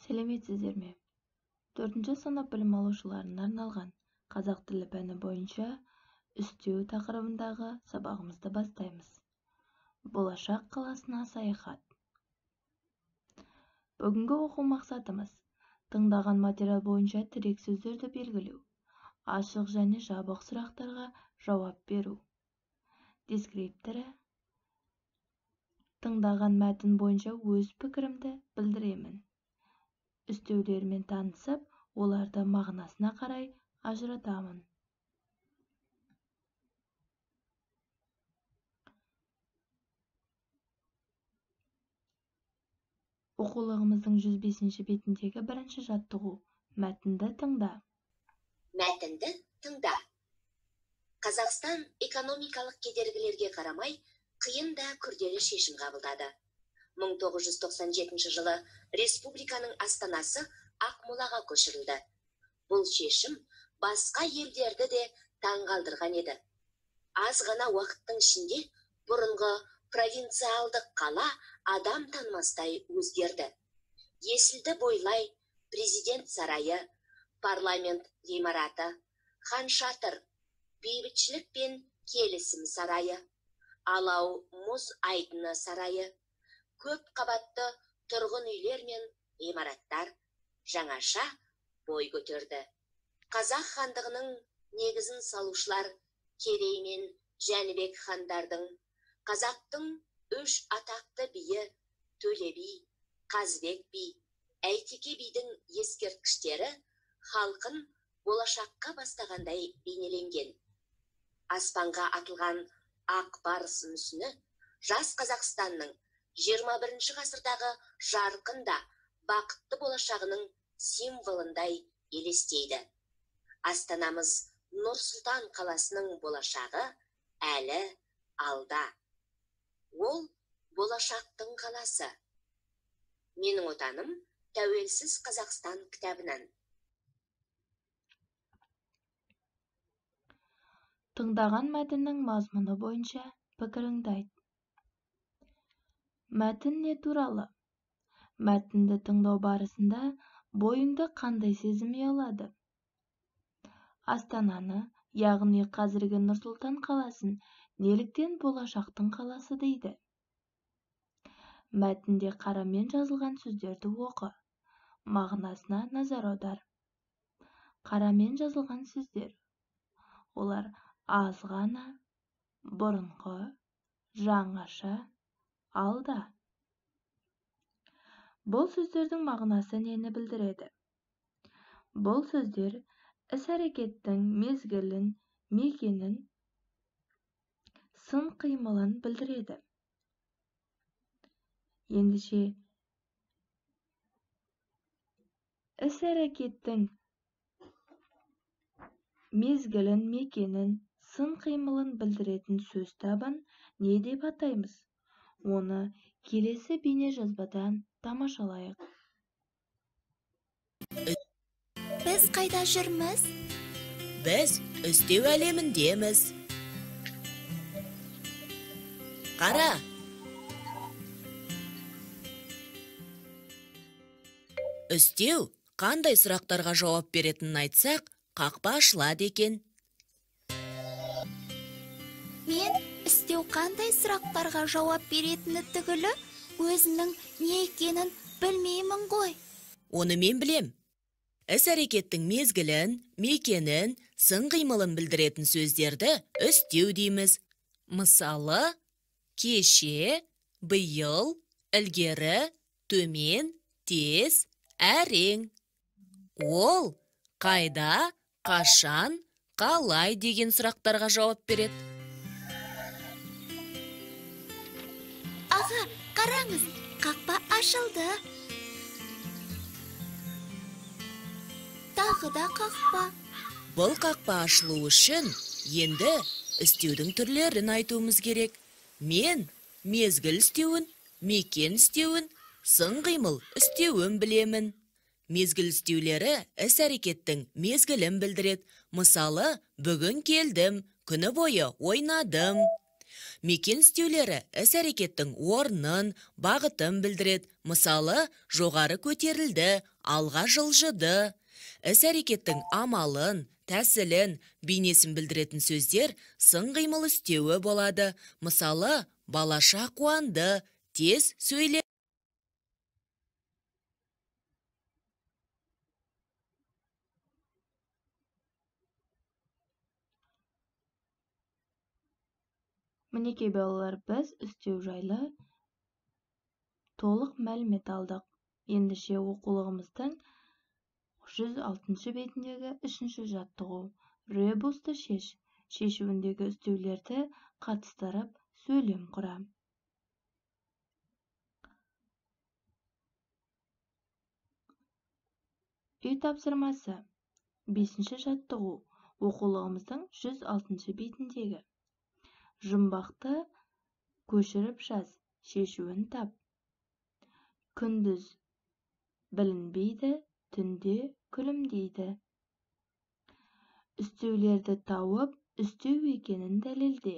Сәлеметсіздер ме? 4-ші сынып білім алушыларына арналған қазақ тілі пәні бойынша үстеу тақырыбындағы сабағымызды бастаймыз. Болашақ қаласына саяхат. Бүгінгі оқу мақсатымыз тыңдаған материал бойынша тірек сөздерді белгілеу, ашық және жабық сұрақтарға жауап беру. Дескрипторы: тыңдаған мәтін бойынша өз пікірімді білдіремін. Үстеулермен танысып, оларды мағынасына қарай ажыратамын. Оқулығымыздың 105-ші бетіндегі бірінші жаттығу: мәтінді тыңда. Мәтінді тыңда. Қазақстан экономикалық кедергілерге қарамай, қиын да күрделі шешім қабылдады. 1997 жылы республиканың астанасы Ақмолаға көшірілді. Бұл шешім басқа елдерді де таңғалдырған еді. Аз ғана уақыттың ішінде бұрынғы провинциалдық қала адам танымастай өзгерді. Есілді бойлай президент сарайы, парламент ғимараты, хан шатыр, бейбітшілік пен келісім сарайы, алау мұз айдыны сарайы, көп қабатты тұрғын үйлер мен ғимараттар жаңаша бой көтерді. Қазақ хандығының негізін салушылар Керей мен Жәнібек хандардың, қазақтың 3 атақты биі Төле би, Қазбек би, Әйтеке бидің ескерткіштері халқын болашаққа бастағандай бейнеленген. Аспанға атылған ақ барыс мүсіні жас Қазақстанның 21 ғасырдағы жарқында бақытты болашағының символындай елестейді. Астанамыз Нұр-Сұлтан қаласының болашағы әлі алда. Ол болашақтың қаласы. Менің отаным тәуелсіз Қазақстан кітабынан. Тыңдаған мәтіннің мазмұны бойынша пікіріңді айт. Мәтін не туралы? Мәтінді тыңдау барысында бойыңды қандай сезім ұялады? Астананы, яғни қазіргі Нұр-Сұлтан қаласын неліктен болашақтың қаласы дейді? Мәтінде қарамен жазылған сөздерді оқы. Мағынасына назар аудар. Қарамен жазылған сөздер: олар аз ғана, бұрынғы, жаңаша, алда. Бұл сөздердің мағынасы нені білдіреді? Бұл сөздер іс-әрекеттің мезгілін, мекенін, сын қимылын білдіреді. Ендеше іс-әрекеттің мезгілін, мекенін, сын қимылын білдіретін сөз табын не деп атаймыз? Оны келесі бейнежазбадан тамашалайық. Біз қайда жүрміз? Біз үстеу әлеміндеміз. Қара! Үстеу қандай сұрақтарға жауап беретінін айтсақ, қақпа ашылады екен. Мен үстеу қандай сұрақтарға жауап беретіні түгілі өзінің не екенін білмеймін ғой. Оны мен білем. Іс-әрекеттің мезгілін, мекенін, сын қимылын білдіретін сөздерді үстеу дейміз. Мысалы, кеше, биыл, ілгері, төмен, тез, әрең. Ол қайда, қашан, қалай деген сұрақтарға жауап береді. Аға, қараңыз, қақпа ашылды. Тағы да қақпа. Бұл қақпа ашылу үшін енді үстеудің түрлерін айтуымыз керек. Мен мезгіл үстеуін, мекен үстеуін, сын қимыл үстеуін білемін. Мезгіл үстеулері іс-әрекеттің мезгілін білдіреді. Мысалы, бүгін келдім, күні бойы ойнадым. Мекен үстеулері іс-әрекеттің орнын, бағытын білдіреді. Мысалы, жоғары көтерілді, алға жылжыды. Іс-әрекеттің амалын, тәсілін, бейнесін білдіретін сөздер сын қимыл үстеуі болады. Мысалы, балаша қуанды, тез сөйледі. Мінекей балалар, біз үстеу жайлы толық мәлімет алдық. Ендіше оқулығымыздың 106 бетіндегі 3-ші жаттығу. Ребусты шеш. Шешуіндегі үстеулерді қатыстырып сөйлем құра. Үй тапсырмасы. 5-ші жаттығу. Оқулығымыздың 106 бетіндегі. Жұмбақты көшіріп жаз, шешуін тап. Күндіз білінбейді, түнде күлімдейді. Үстеулерді тауып, үстеу екенін дәлелде.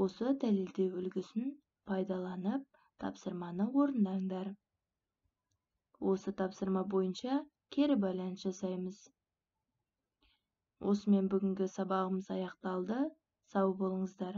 Осы дәлелдеу үлгісін пайдаланып, тапсырманы орындаңдар. Осы тапсырма бойынша кері байланыс жасаймыз. Осымен бүгінгі сабағымыз аяқталды. Сау болыңыздар.